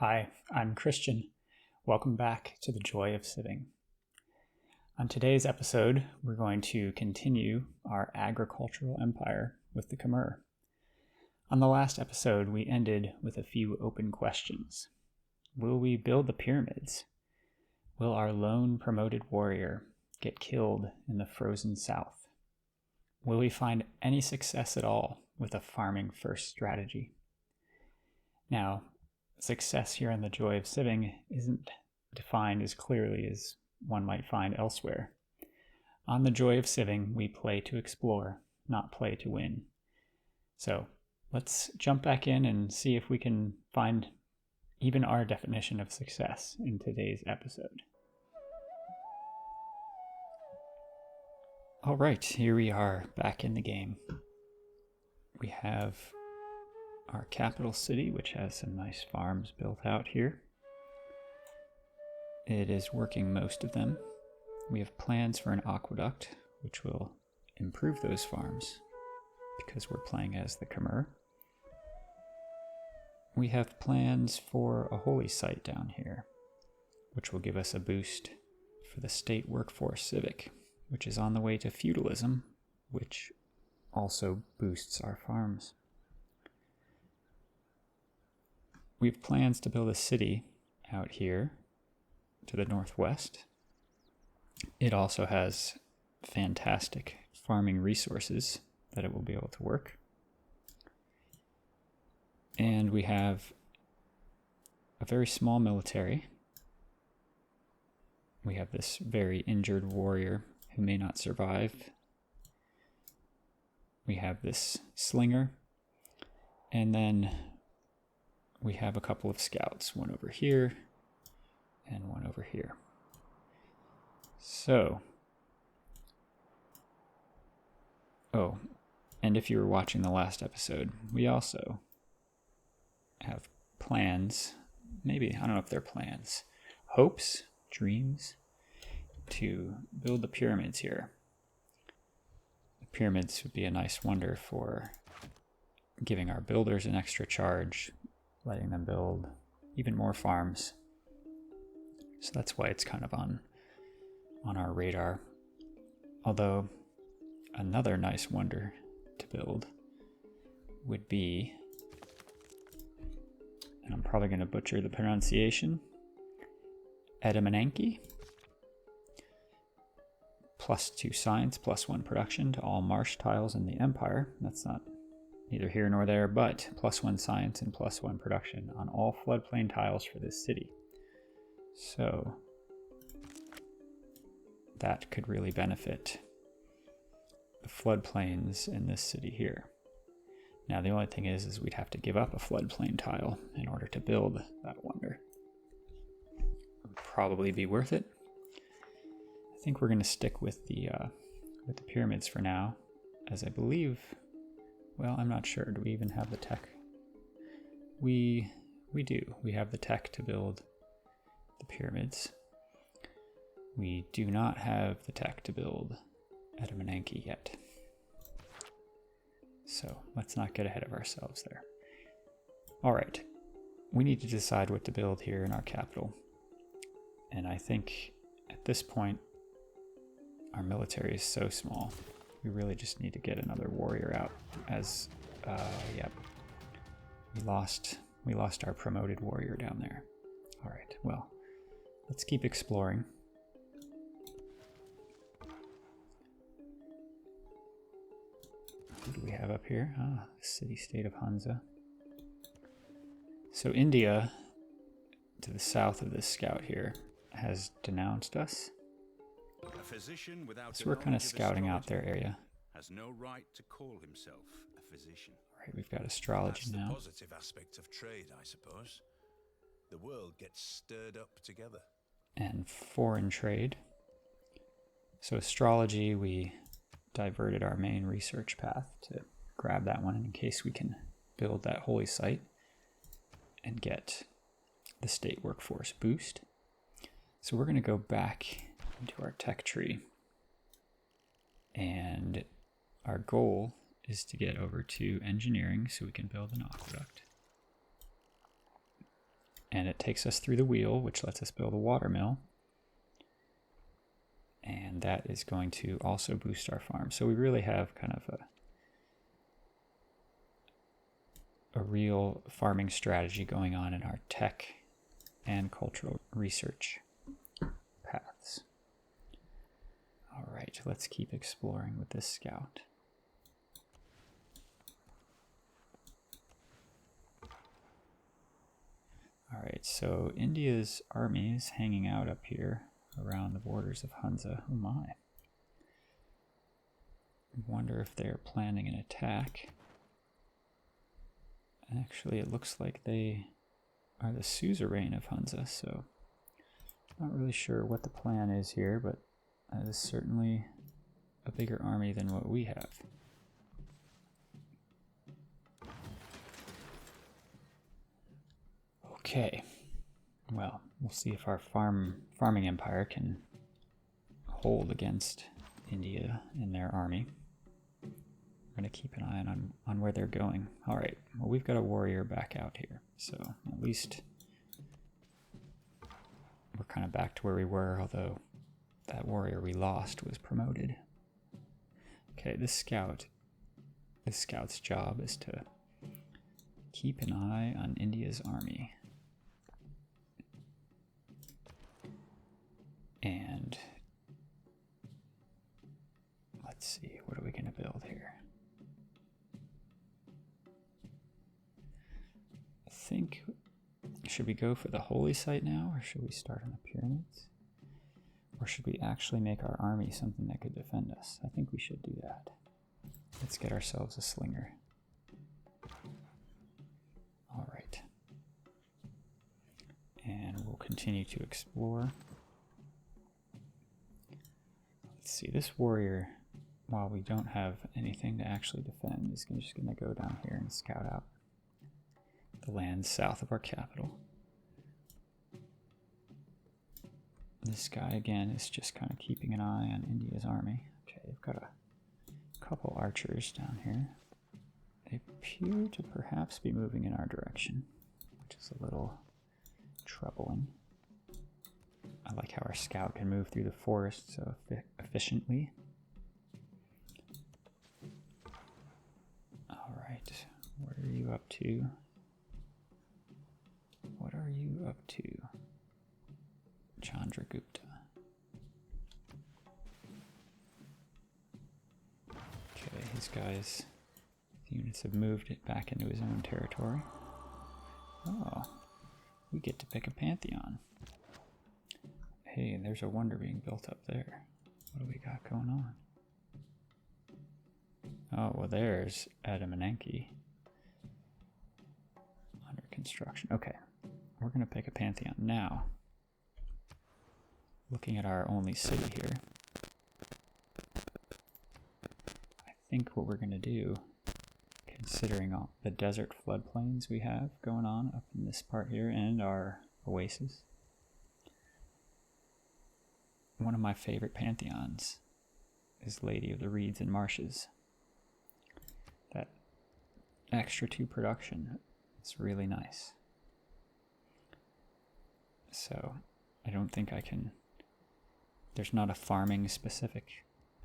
Hi, I'm Christian. Welcome back to the Joy of Civing. On today's episode, we're going to continue our agricultural empire with the Khmer. On the last episode, we ended with a few open questions. Will we build the pyramids? Will our lone promoted warrior get killed in the frozen south? Will we find any success at all with a farming first strategy? Now, success here in the Joy of Civing isn't defined as clearly as one might find elsewhere. On the Joy of Civing, we play to explore, not play to win. So let's jump back in and see if we can find even our definition of success in today's episode. All right, here we are back in the game. We have our capital city, which has some nice farms built out here. It is working most of them. We have plans for an aqueduct, which will improve those farms because we're playing as the Khmer. We have plans for a holy site down here, which will give us a boost for the state workforce civic, which is on the way to feudalism, which also boosts our farms. We have plans to build a city out here to the northwest. It also has fantastic farming resources that it will be able to work. And we have a very small military. We have this very injured warrior who may not survive. We have this slinger. And then we have a couple of scouts, one over here and one over here. So, and if you were watching the last episode, we also have plans, maybe, I don't know if they're plans, hopes, dreams, to build the pyramids here. The pyramids would be a nice wonder for giving our builders an extra charge, letting them build even more farms. So that's why it's kind of on our radar. Although another nice wonder to build would be, and I'm probably going to butcher the pronunciation, Edamananki. +2 science, +1 production to all marsh tiles in the empire. That's not neither here nor there, but +1 science and +1 production on all floodplain tiles for this city. So that could really benefit the floodplains in this city here. Now the only thing is we'd have to give up a floodplain tile in order to build that wonder. It would probably be worth it. I think we're going to stick with the pyramids for now, as I believe. Well, I'm not sure. Do we even have the tech? We do. We have the tech to build the pyramids. We do not have the tech to build Edamananki yet. So let's not get ahead of ourselves there. All right. We need to decide what to build here in our capital. And I think at this point, our military is so small. We really just need to get another warrior out, as we lost our promoted warrior down there. All right, well, let's keep exploring. What do we have up here? The city-state of Hunza. So India, to the south of this scout here, has denounced us. So we're kind of scouting out their area. Has no right to call himself a physician. All right, we've got astrology now. That's the positive aspect of trade, I suppose. The world gets stirred up together. And foreign trade. So astrology, we diverted our main research path to grab that one in case we can build that holy site and get the state workforce boost. So we're going to go back into our tech tree, and our goal is to get over to engineering so we can build an aqueduct. And it takes us through the wheel, which lets us build a water mill. And that is going to also boost our farm. So we really have kind of a real farming strategy going on in our tech and cultural research paths. All right, let's keep exploring with this scout. All right, so India's army is hanging out up here around the borders of Hunza. Oh my. I wonder if they're planning an attack. Actually, it looks like they are the suzerain of Hunza, so not really sure what the plan is here, but that is certainly a bigger army than what we have. Okay, well, we'll see if our farming empire can hold against India and their army. We're going to keep an eye on where they're going. All right, well, we've got a warrior back out here, so at least we're kind of back to where we were, although that warrior we lost was promoted. Okay, this scout's job is to keep an eye on India's army. And let's see, what are we going to build here? I think, should we go for the holy site now, or should we start on the pyramids? Or should we actually make our army something that could defend us? I think we should do that. Let's get ourselves a slinger. All right. And we'll continue to explore. Let's see, this warrior, while we don't have anything to actually defend, is just going to go down here and scout out the lands south of our capital. This guy, again, is just kind of keeping an eye on India's army. Okay, they've got a couple archers down here. They appear to perhaps be moving in our direction, which is a little troubling. I like how our scout can move through the forest so efficiently. All right, what are you up to? What are you up to, Chandragupta? Okay, his guys' units have moved it back into his own territory. Oh, we get to pick a pantheon. Hey, there's a wonder being built up there. What do we got going on? Oh, well, there's Adam and Enki under construction. Okay, we're going to pick a pantheon now. Looking at our only city here, I think what we're going to do, considering all the desert floodplains we have going on up in this part here and our oasis, one of my favorite pantheons is Lady of the Reeds and Marshes. That extra 2 production is really nice. So I don't think I can, there's not a farming specific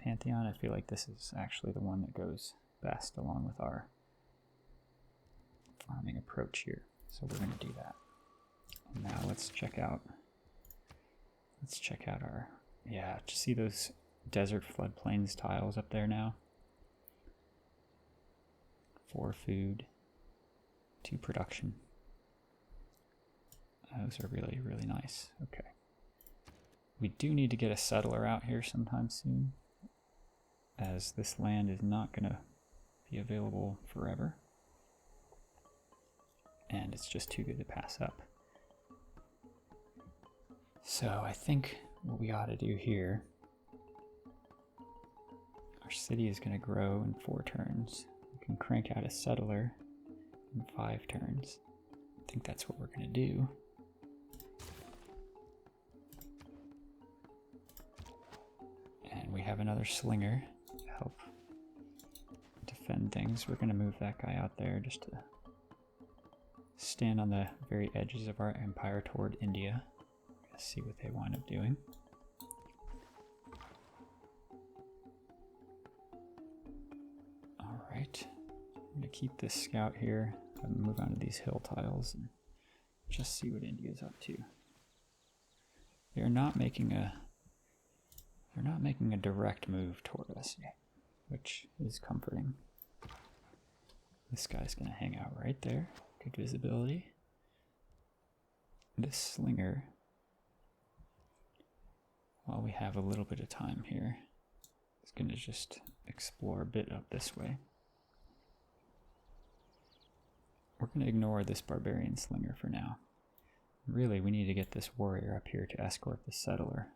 pantheon. I feel like this is actually the one that goes best along with our farming approach here. So we're going to do that. And now let's check out our, yeah, just see those desert floodplains tiles up there now? 4 food, 2 production. Those are really, really nice. Okay. We do need to get a settler out here sometime soon, as this land is not going to be available forever. And it's just too good to pass up. So I think what we ought to do here, our city is going to grow in 4 turns. We can crank out a settler in 5 turns. I think that's what we're going to do. And we have another slinger to help defend things. We're going to move that guy out there just to stand on the very edges of our empire toward India. Let's see what they wind up doing. All right, I'm gonna keep this scout here and move on to these hill tiles and just see what India's up to. They're not making a direct move toward us yet, which is comforting. This guy's gonna hang out right there. Good visibility. This slinger, while we have a little bit of time here, is gonna just explore a bit up this way. We're gonna ignore this barbarian slinger for now. Really, we need to get this warrior up here to escort the settler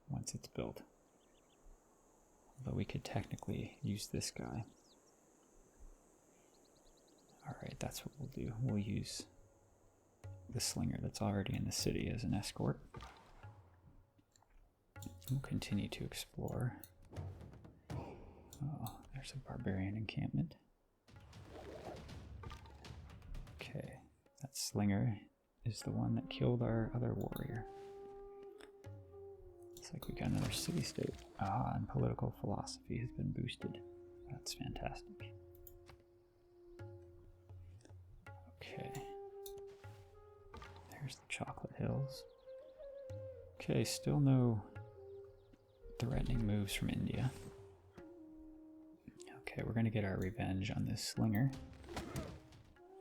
once it's built. Although we could technically use this guy. Alright, that's what we'll do. We'll use the slinger that's already in the city as an escort. We'll continue to explore. Oh, there's a barbarian encampment. Okay, that slinger is the one that killed our other warrior. Looks like we got another city-state. Ah, and political philosophy has been boosted. That's fantastic. Okay. There's the Chocolate Hills. Okay, still no threatening moves from India. Okay, we're gonna get our revenge on this slinger.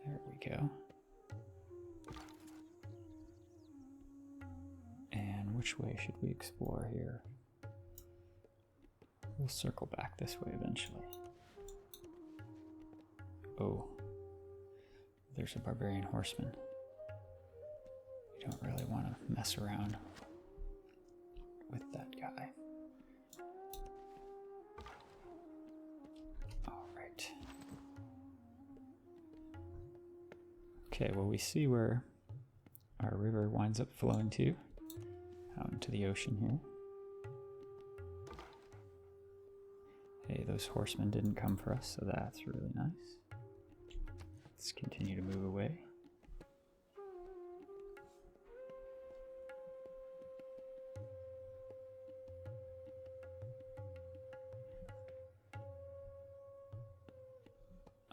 There we go. And which way should we explore here? We'll circle back this way eventually. Oh, there's a barbarian horseman. We don't really want to mess around with that guy. Alright. Okay, well, we see where our river winds up flowing to, out into the ocean here. Hey, those horsemen didn't come for us, so that's really nice. Let's continue to move away.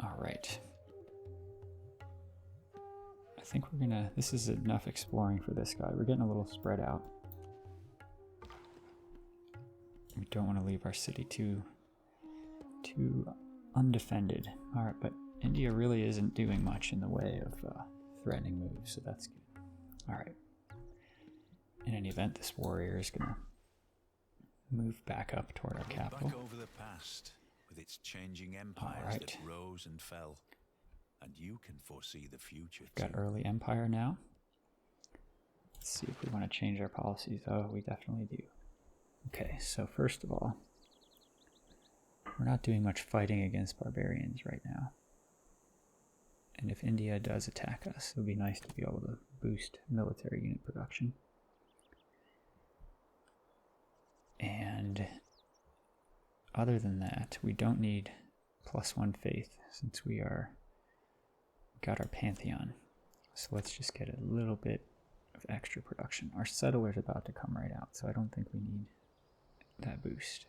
All right. I think we're gonna, this is enough exploring for this guy. We're getting a little spread out. We don't want to leave our city too undefended. All right, but India really isn't doing much in the way of threatening moves, so that's good. All right. In any event, this warrior is gonna move back up toward our capital. Back over the past with its changing empires that rose and fell, and you can foresee the future. We've got early empire now. Let's see if we want to change our policies. Oh, we definitely do. Okay, so first of all, we're not doing much fighting against barbarians right now. And if India does attack us, it would be nice to be able to boost military unit production. And other than that, we don't need +1 faith since we got our pantheon. So let's just get a little bit of extra production. Our settler's about to come right out, so I don't think we need that boost.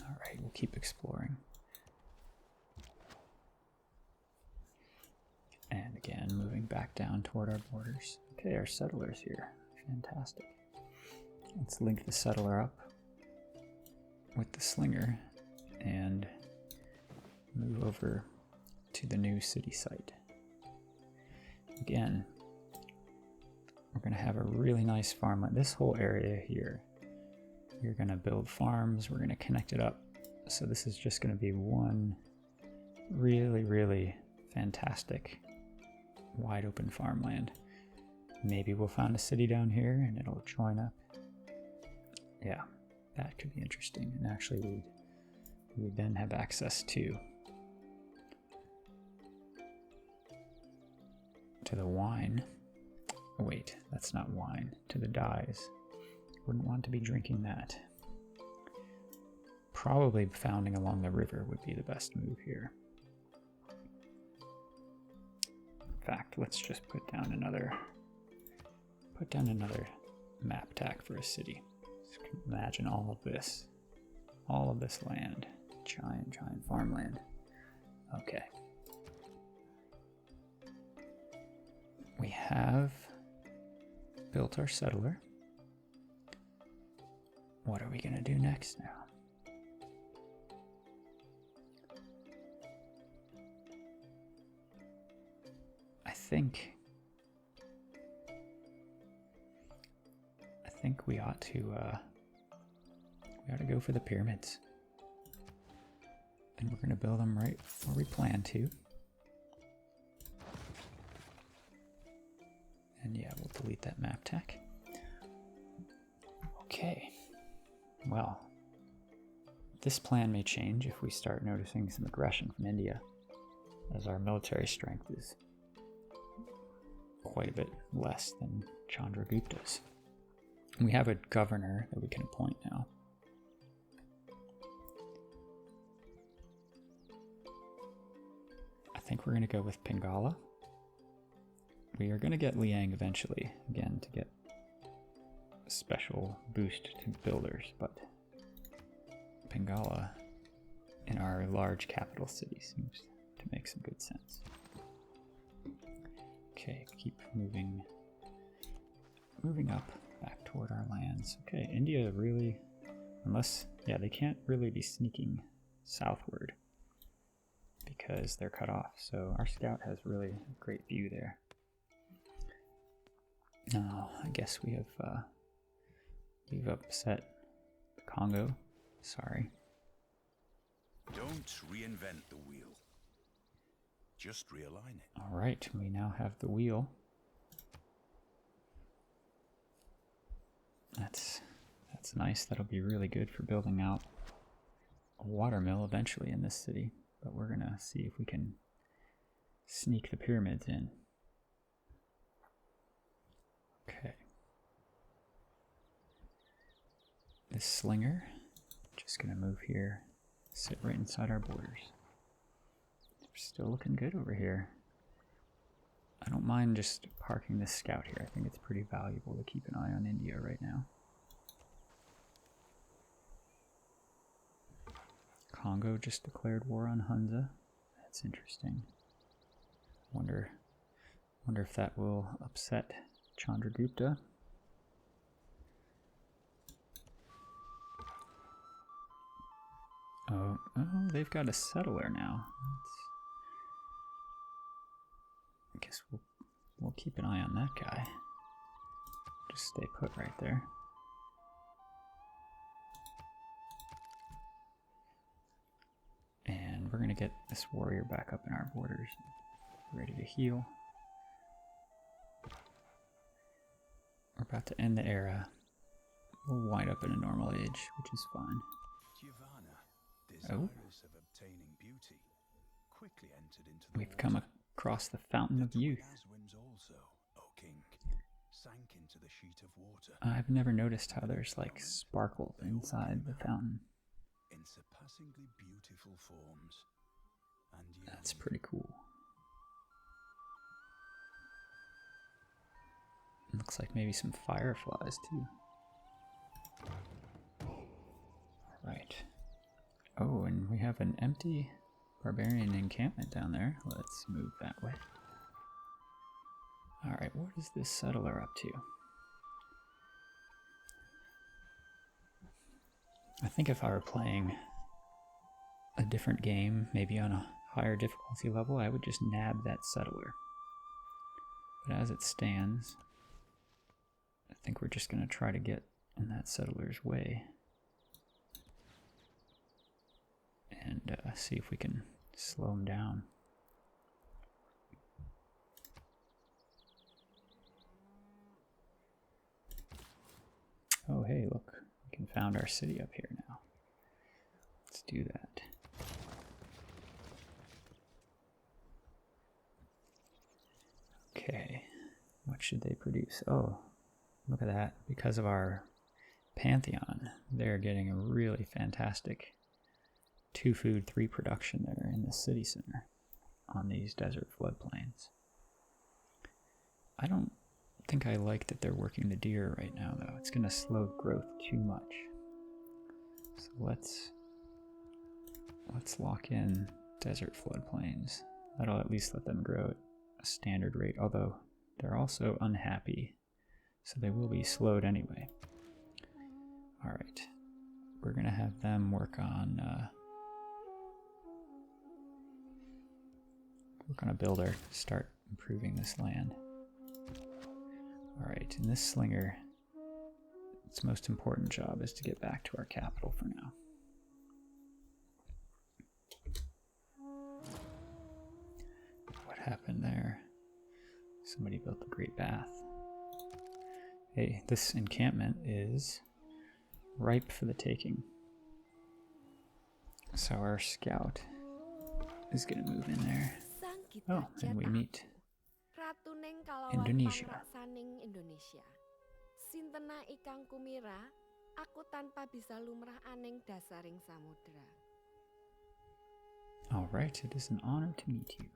Alright, we'll keep exploring. And again, moving back down toward our borders. Okay, our settler's here. Fantastic. Let's link the settler up with the slinger and move over to the new city site. Again, we're going to have a really nice farmland. This whole area here, you're going to build farms. We're going to connect it up. So this is just going to be one really, really fantastic wide open farmland. Maybe we'll find a city down here and it'll join up. Yeah, that could be interesting. And actually we would then have access to the wine. Oh, wait, that's not wine. To the dyes. Wouldn't want to be drinking that. Probably founding along the river would be the best move here. fact, let's just put down another map tack for a city. Just imagine all of this land, giant farmland. Okay. We have built our settler. What are we gonna do next now? I think we ought to go for the pyramids. And we're gonna build them right where we plan to. And yeah, we'll delete that map tack. Okay. Well, this plan may change if we start noticing some aggression from India, as our military strength is quite a bit less than Chandragupta's. We have a governor that we can appoint now. I think we're going to go with Pingala. We are going to get Liang eventually, again, to get a special boost to builders, but Pingala in our large capital city seems to make some good sense. Okay, keep moving up back toward our lands. Okay, India really, they can't really be sneaking southward because they're cut off. So our scout has really a great view there. Now, I guess we've upset Congo. Sorry. Don't reinvent the wheel. Just realign it. All right, we now have the wheel. That's nice. That'll be really good for building out a water mill eventually in this city. But we're gonna see if we can sneak the pyramids in. Okay. This slinger, just gonna move here, sit right inside our borders. We're still looking good over here. I don't mind just parking this scout here. I think it's pretty valuable to keep an eye on India right now. Congo just declared war on Hunza. That's interesting. Wonder if that will upset Chandragupta. Oh, they've got a settler now. I guess we'll keep an eye on that guy. Just stay put right there. And we're gonna get this warrior back up in our borders, ready to heal. We're about to end the era. We'll wind up in a normal age, which is fine. Giovanna, desirous of obtaining beauty, quickly entered into the We've come across the fountain of youth. also, O king, sank into the sheet of water. I've never noticed how there's like sparkle inside the fountain. In surpassingly beautiful forms, and that's pretty cool. Looks like maybe some fireflies too. Alright. Oh, and we have an empty barbarian encampment down there. Let's move that way. Alright, what is this settler up to? I think if I were playing a different game, maybe on a higher difficulty level, I would just nab that settler. But as it stands, I think we're just going to try to get in that settler's way and see if we can slow him down. Oh, hey, look. We can found our city up here now. Let's do that. Okay. What should they produce? Oh, look at that. Because of our Pantheon, they're getting a really fantastic 2 food, 3 production there in the city center on these desert floodplains. I don't think I like that they're working the deer right now, though. It's going to slow growth too much. So let's lock in desert floodplains. That'll at least let them grow at a standard rate, although they're also unhappy, so they will be slowed anyway. All right, we're going to have them work on a builder, start improving this land. All right, and this slinger, its most important job is to get back to our capital for now. What happened there? Somebody built the Great Bath. Hey, this encampment is ripe for the taking. So our scout is going to move in there. Oh, and we meet Indonesia. Sintena ikang kumira, aku tanpa bisa lumrah aning dasaring samudra. All right, it is an honor to meet you,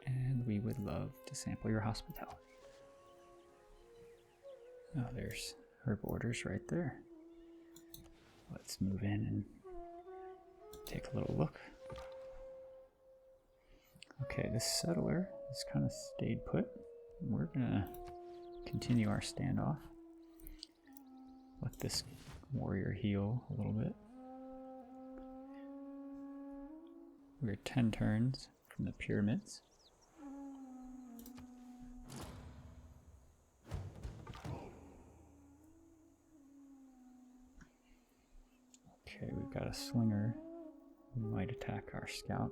and we would love to sample your hospitality. Oh, there's her borders right there. Let's move in and take a little look. Okay, this settler has kind of stayed put. We're gonna continue our standoff. Let this warrior heal a little bit. We're 10 turns from the pyramids. Okay, we've got a slinger who might attack our scout.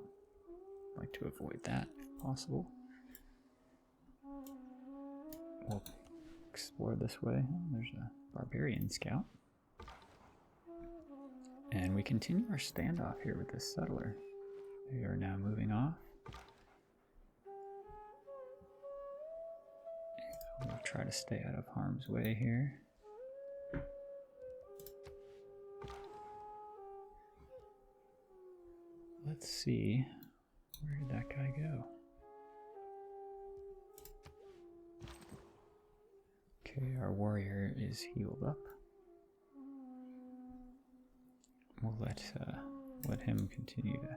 I'd like to avoid that if possible. We'll explore this way. There's a barbarian scout. And we continue our standoff here with this settler. They are now moving off. We'll try to stay out of harm's way here. Let's see. Where did that guy go? Okay, our warrior is healed up. We'll let him continue to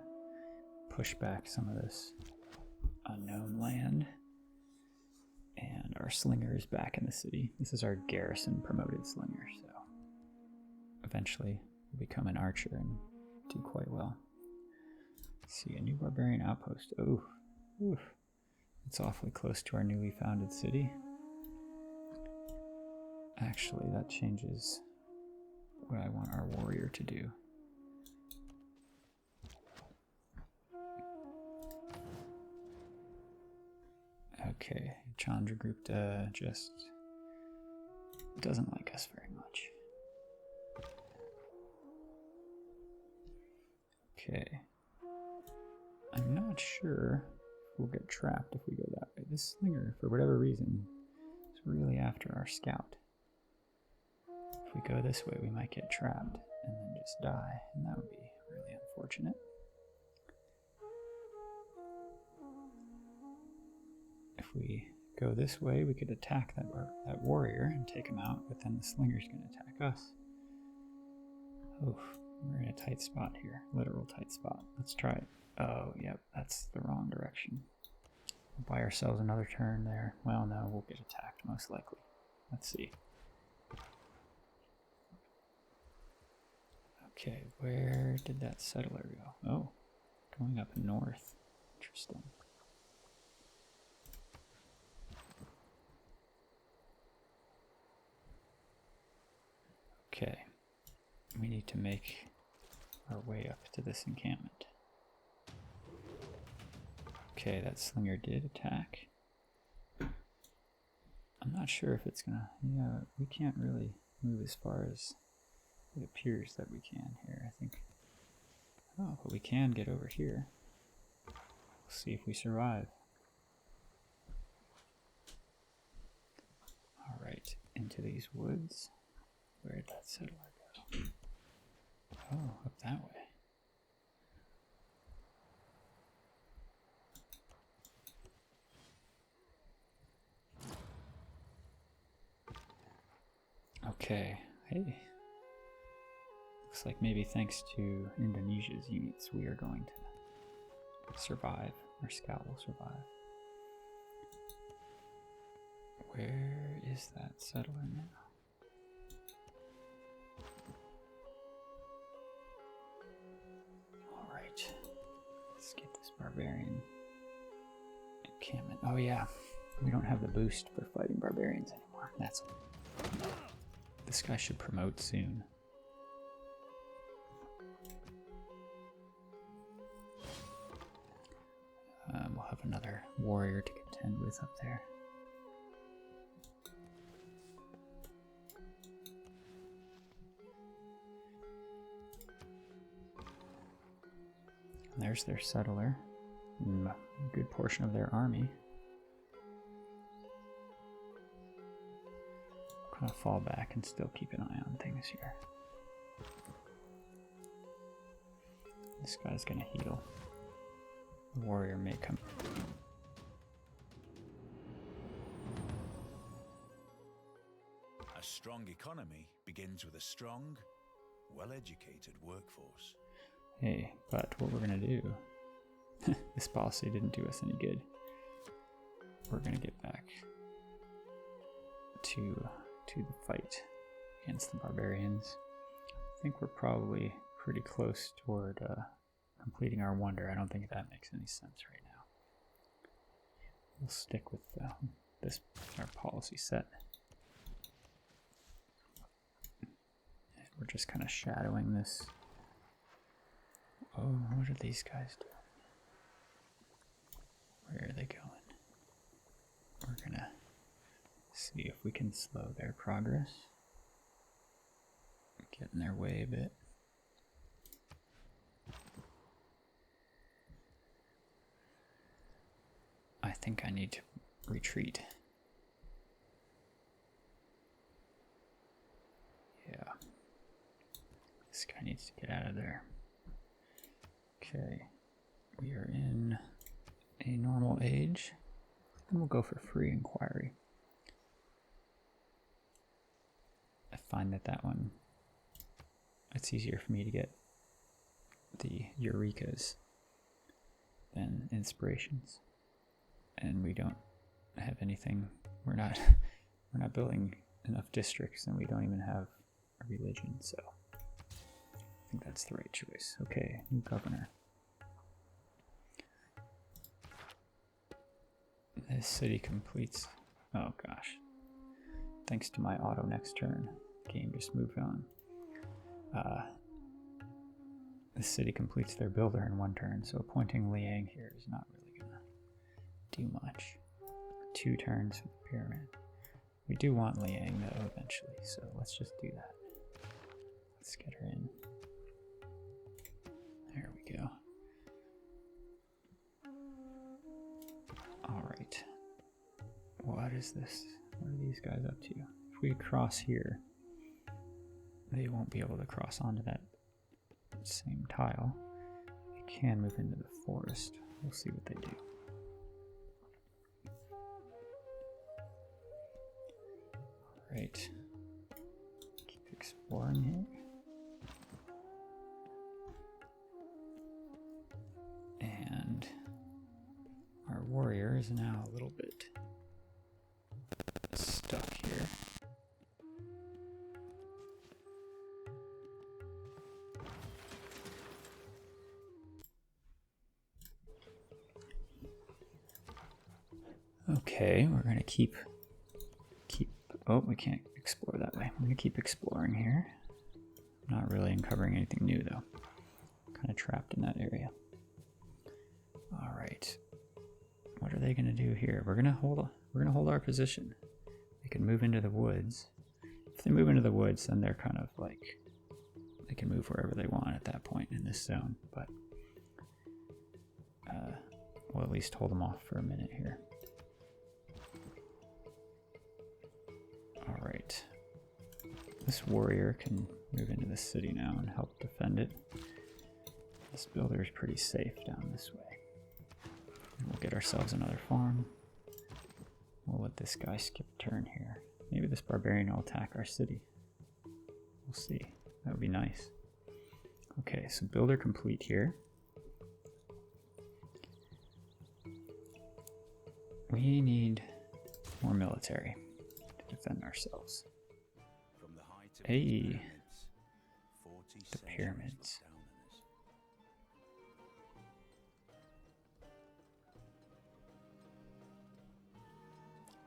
push back some of this unknown land. And our slinger is back in the city. This is our garrison promoted slinger, so eventually we'll become an archer and do quite well. Let's see, a new barbarian outpost. Oh, oof. It's awfully close to our newly founded city. Actually, that changes what I want our warrior to do. Okay, Chandragupta just doesn't like us very much. Okay. I'm not sure if we'll get trapped if we go that way. This slinger, for whatever reason, is really after our scout. If we go this way, we might get trapped and then just die, and that would be really unfortunate. If we go this way, we could attack that warrior and take him out, but then the slinger's going to attack us. Oof, we're in a tight spot here, literal tight spot. Let's try it. Oh, yep, that's the wrong direction. We'll buy ourselves another turn there. Well, no, we'll get attacked most likely. Let's see. Okay, where did that settler go? Oh, going up north. Interesting. Okay, we need to make our way up to this encampment. Okay, that slinger did attack. I'm not sure if it's gonna... Yeah, we can't really move as far as it appears that we can here, I think. Oh, but we can get over here. We'll see if we survive. Alright, into these woods. Where did that settler go? Oh, up that way. Okay, hey. Looks like maybe thanks to Indonesia's units, we are going to survive. Our scout will survive. Where is that settler now? Alright. Let's get this barbarian encampment. Oh yeah, we don't have the boost for fighting barbarians anymore. That's... This guy should promote soon. We'll have another warrior to contend with up there. And there's their settler. A good portion of their army. Kind of fall back and still keep an eye on things here. This guy's gonna heal. The warrior may come. A strong economy begins with a strong, well-educated workforce. Hey, but what we're gonna do, this policy didn't do us any good. We're gonna get back to the fight against the barbarians. I think we're probably pretty close toward completing our wonder. I don't think that makes any sense right now. We'll stick with this our policy set. And we're just kind of shadowing this. Oh, what are these guys doing? Where are they going? We're gonna see if we can slow their progress. Get in their way a bit. I think I need to retreat. Yeah. This guy needs to get out of there. Okay. We are in a normal age. And we'll go for free inquiry. I find that one, it's easier for me to get the Eurekas than inspirations. And we don't have anything, we're not building enough districts, and we don't even have a religion, so I think that's the right choice. Okay, new governor. This city completes, oh gosh, thanks to my auto next turn, game just moved on. This city completes their builder in one turn, so appointing Liang here is not really gonna do much. 2 turns for the pyramid. We do want Liang though eventually, so let's just do that. Let's get her in. There we go. Alright. What is this? What are these guys up to? If we cross here, they won't be able to cross onto that same tile. They can move into the forest. We'll see what they do. Alright. Keep exploring here. And our warrior is now a little bit stuck here. Okay, we're gonna keep. Oh, we can't explore that way. We're gonna keep exploring here. Not really uncovering anything new though. Kind of trapped in that area. All right. What are they gonna do here? We're gonna hold our position. They can move into the woods. If they move into the woods, then they're kind of like they can move wherever they want at that point in this zone. But we'll at least hold them off for a minute here. All right. This warrior can move into the city now and help defend it. This builder is pretty safe down this way. We'll get ourselves another farm. We'll let this guy skip a turn here. Maybe this barbarian will attack our city. We'll see. That would be nice. Okay, so builder complete here. We need more military to defend ourselves. From the height of Hey, the the pyramids.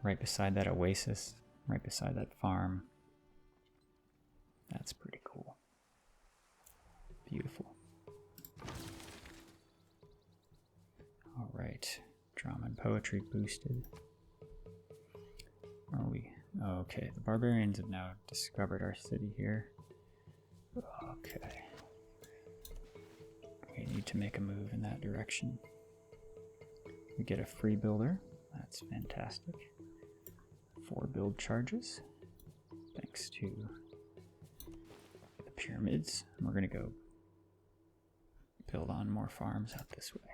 Right beside that oasis, right beside that farm. That's pretty cool. Beautiful. All right, drama and poetry boosted. Are we? Oh, okay, the barbarians have now discovered our city here. Okay. We need to make a move in that direction. We get a free builder. That's fantastic. 4 build charges. Thanks to the pyramids. And we're going to go build on more farms out this way.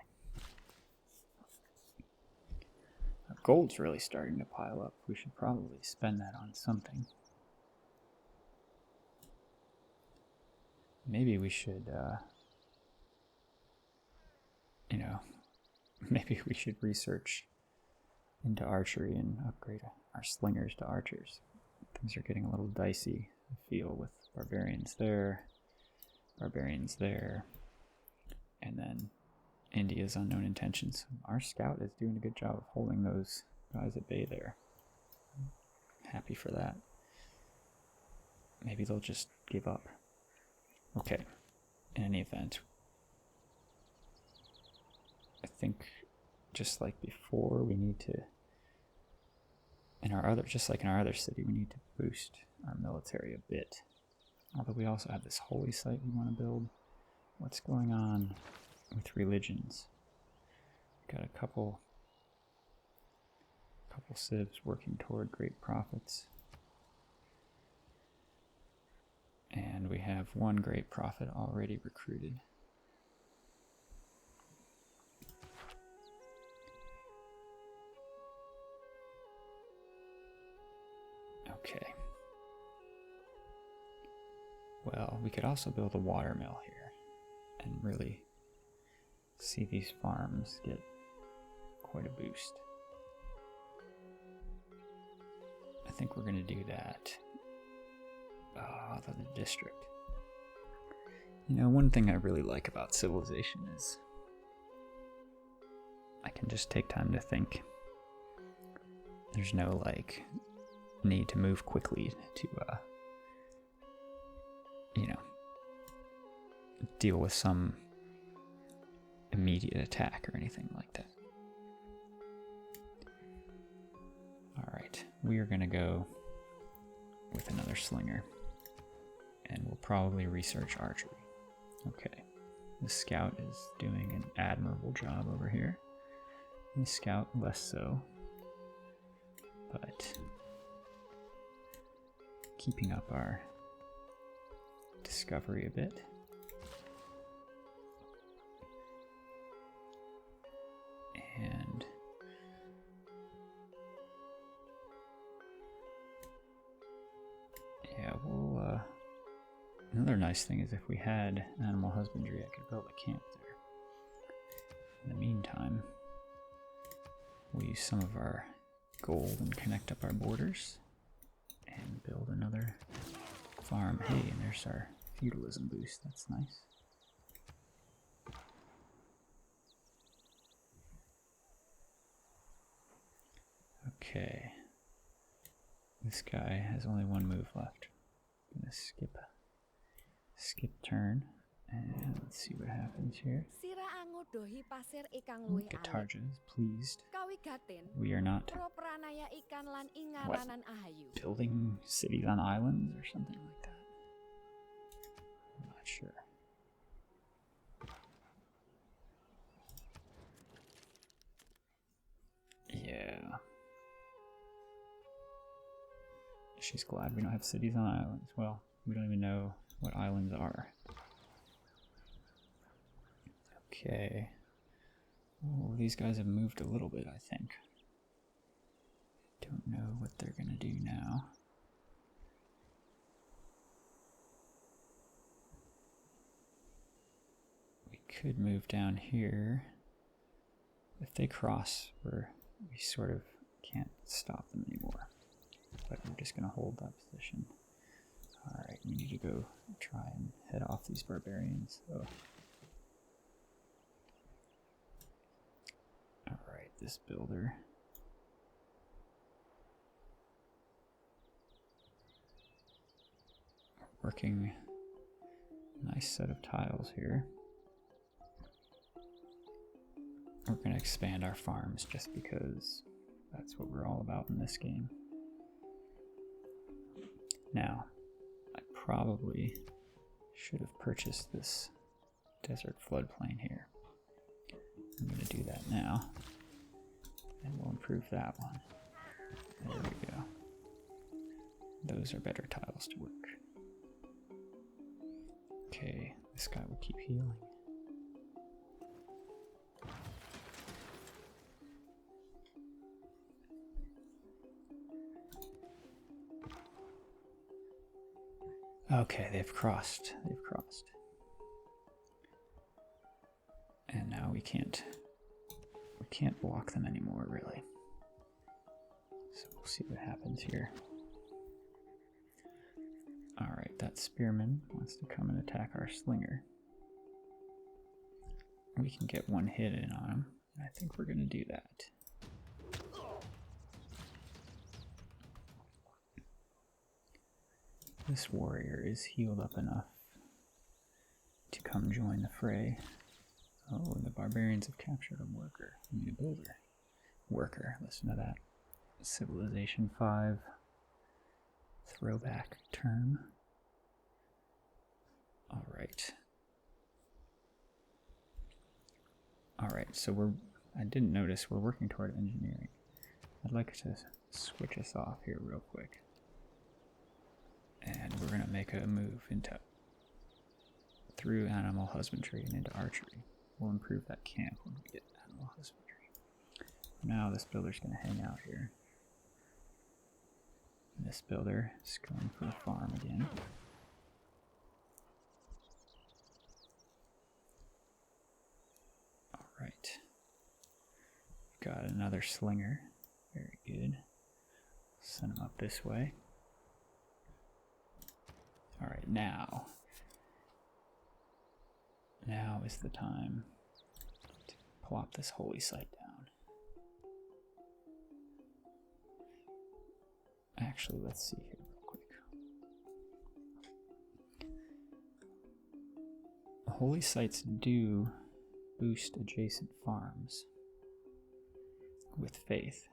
Our gold's really starting to pile up. We should probably spend that on something. Maybe we should, maybe we should research into archery and upgrade our slingers to archers. Things are getting a little dicey, I feel, with barbarians there, and then India's unknown intentions. Our scout is doing a good job of holding those guys at bay there. Happy for that. Maybe they'll just give up. Okay, in any event, I think just like before, we need to, just like in our other city, we need to boost our military a bit. Although we also have this holy site we want to build. What's going on with religions? Got a couple civs working toward great prophets. And we have one great prophet already recruited. Okay. Well, we could also build a water mill here and really see these farms get quite a boost. I think we're going to do that. The district. One thing I really like about civilization is I can just take time to think. There's no, need to move quickly to, deal with some immediate attack or anything like that. Alright, we are going to go with another slinger. And we'll probably research archery. Okay, the scout is doing an admirable job over here. And the scout less so. But keeping up our discovery a bit. And yeah, we'll another nice thing is if we had animal husbandry, I could build a camp there. In the meantime, we'll use some of our gold and connect up our borders and build another farm. Hey, and there's our feudalism boost. That's nice. Okay. This guy has only one move left. I'm gonna skip turn and let's see what happens here. Katarja is pleased. We are not building cities on islands or something like that. I'm not sure. Yeah. She's glad we don't have cities on islands. Well, we don't even know what islands are. Okay. Oh, these guys have moved a little bit, I think. Don't know what they're gonna do now. could move down here. If they cross, we sort of can't stop them anymore. But we're just going to hold that position. Alright, we need to go try and head off these barbarians. Oh. Alright, this builder. Working nice set of tiles here. We're going to expand our farms just because that's what we're all about in this game. Now, I probably should have purchased this desert floodplain here. I'm going to do that now, and we'll improve that one. There we go. Those are better tiles to work. Okay, this guy will keep healing. Okay, they've crossed. And now we can't block them anymore, really. So we'll see what happens here. Alright, that spearman wants to come and attack our slinger. We can get one hit in on him. I think we're going to do that. This warrior is healed up enough to come join the fray. Oh, the barbarians have captured a worker. I mean, a builder. Worker, listen to that. Civilization 5. Throwback term. Alright. Alright, so I didn't notice we're working toward engineering. I'd like to switch us off here real quick. And we're going to make a move through animal husbandry and into archery. We'll improve that camp when we get animal husbandry. Now this builder's going to hang out here. And this builder is going for the farm again. Alright. Got another slinger. Very good. Send him up this way. Alright, now is the time to plop this holy site down. Actually, let's see here real quick. Holy sites do boost adjacent farms with faith.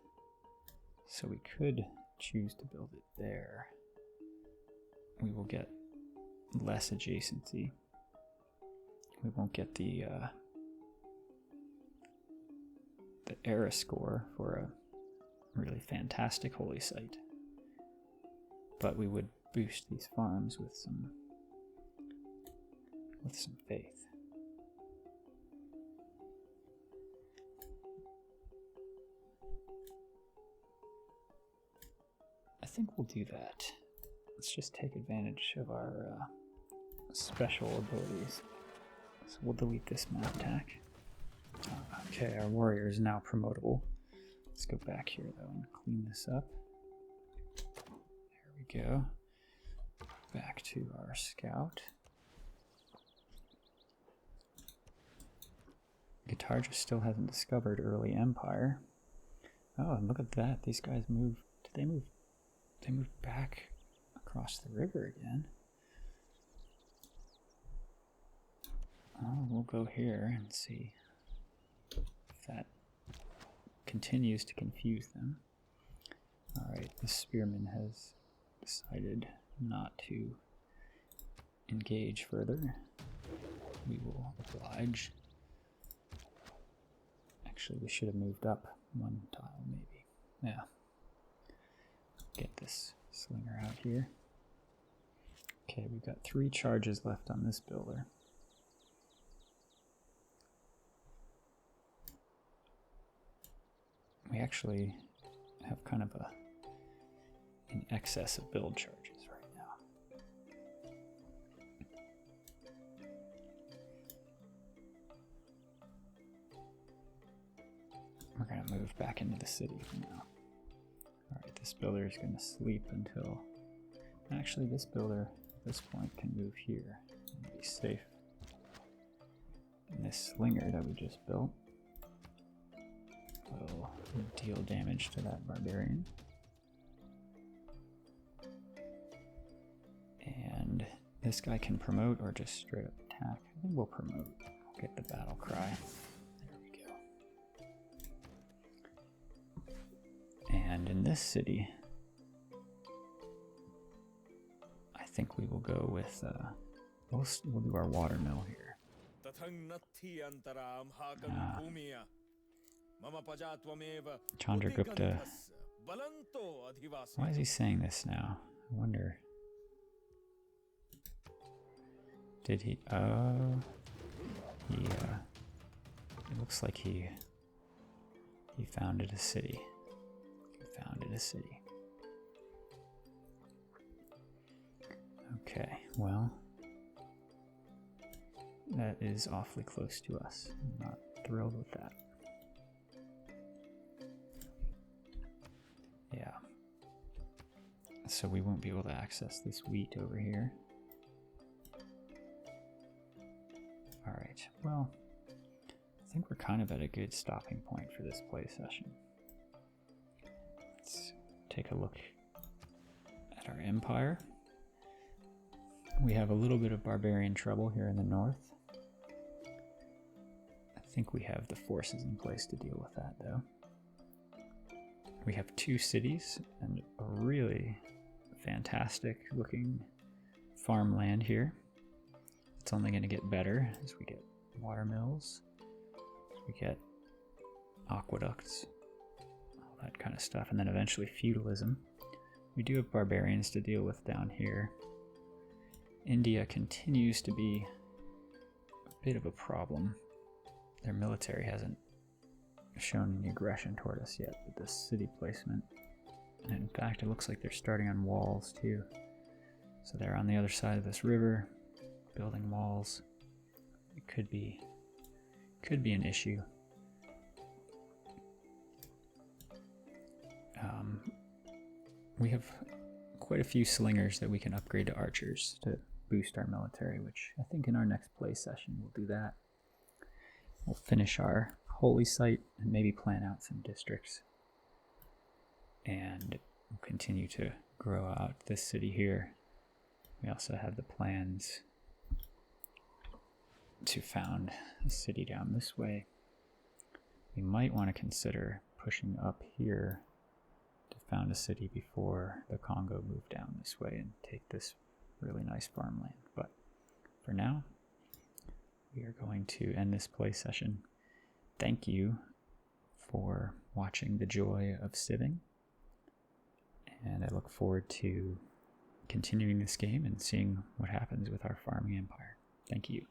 So we could choose to build it there. We will get less adjacency. We won't get the era score for a really fantastic holy site, but we would boost these farms with some faith. I think we'll do that. Let's just take advantage of our special abilities. So we'll delete this map attack. Okay, our warrior is now promotable. Let's go back here though and clean this up. There we go. Back to our scout. Guitarja still hasn't discovered early empire. Oh, and look at that. These guys moved. Did they move? They moved back across the river again. Oh, we'll go here and see if that continues to confuse them. Alright, the spearman has decided not to engage further. We will oblige. Actually, we should have moved up one tile, maybe. Yeah. Get this slinger out here. Okay, we've got 3 charges left on this builder. We actually have kind of an excess of build charges right now. move back into the city for now. Alright, this builder is going to sleep until... Actually, this builder at this point can move here and be safe. And this slinger that we just built will deal damage to that barbarian. And this guy can promote or just straight up attack. I think we'll promote. We'll get the battle cry. There we go. And in this city, I think we will go with, we'll do our watermill here. Chandragupta. Why is he saying this now? I wonder. Did he? Oh, he. It looks like he founded a city. He founded a city. Okay, well, that is awfully close to us. I'm not thrilled with that. Yeah. So we won't be able to access this wheat over here. Alright, well, I think we're kind of at a good stopping point for this play session. Let's take a look at our empire. We have a little bit of barbarian trouble here in the north. I think we have the forces in place to deal with that, though. We have 2 cities and a really fantastic looking farmland here. It's only going to get better as we get water mills, as we get aqueducts, all that kind of stuff, and then eventually feudalism. We do have barbarians to deal with down here. India continues to be a bit of a problem. Their military hasn't shown any aggression toward us yet with this city placement. And in fact, it looks like they're starting on walls too. So they're on the other side of this river, building walls. It could be an issue. We have quite a few slingers that we can upgrade to archers to boost our military, which I think in our next play session we'll do that. We'll finish our holy site and maybe plan out some districts. And we'll continue to grow out this city here. We also have the plans to found a city down this way. We might want to consider pushing up here to found a city before the Congo move down this way and take this really nice farmland. But for now, we are going to end this play session. Thank you for watching The Joy of Civing, and I look forward to continuing this game and seeing what happens with our farming empire. Thank you.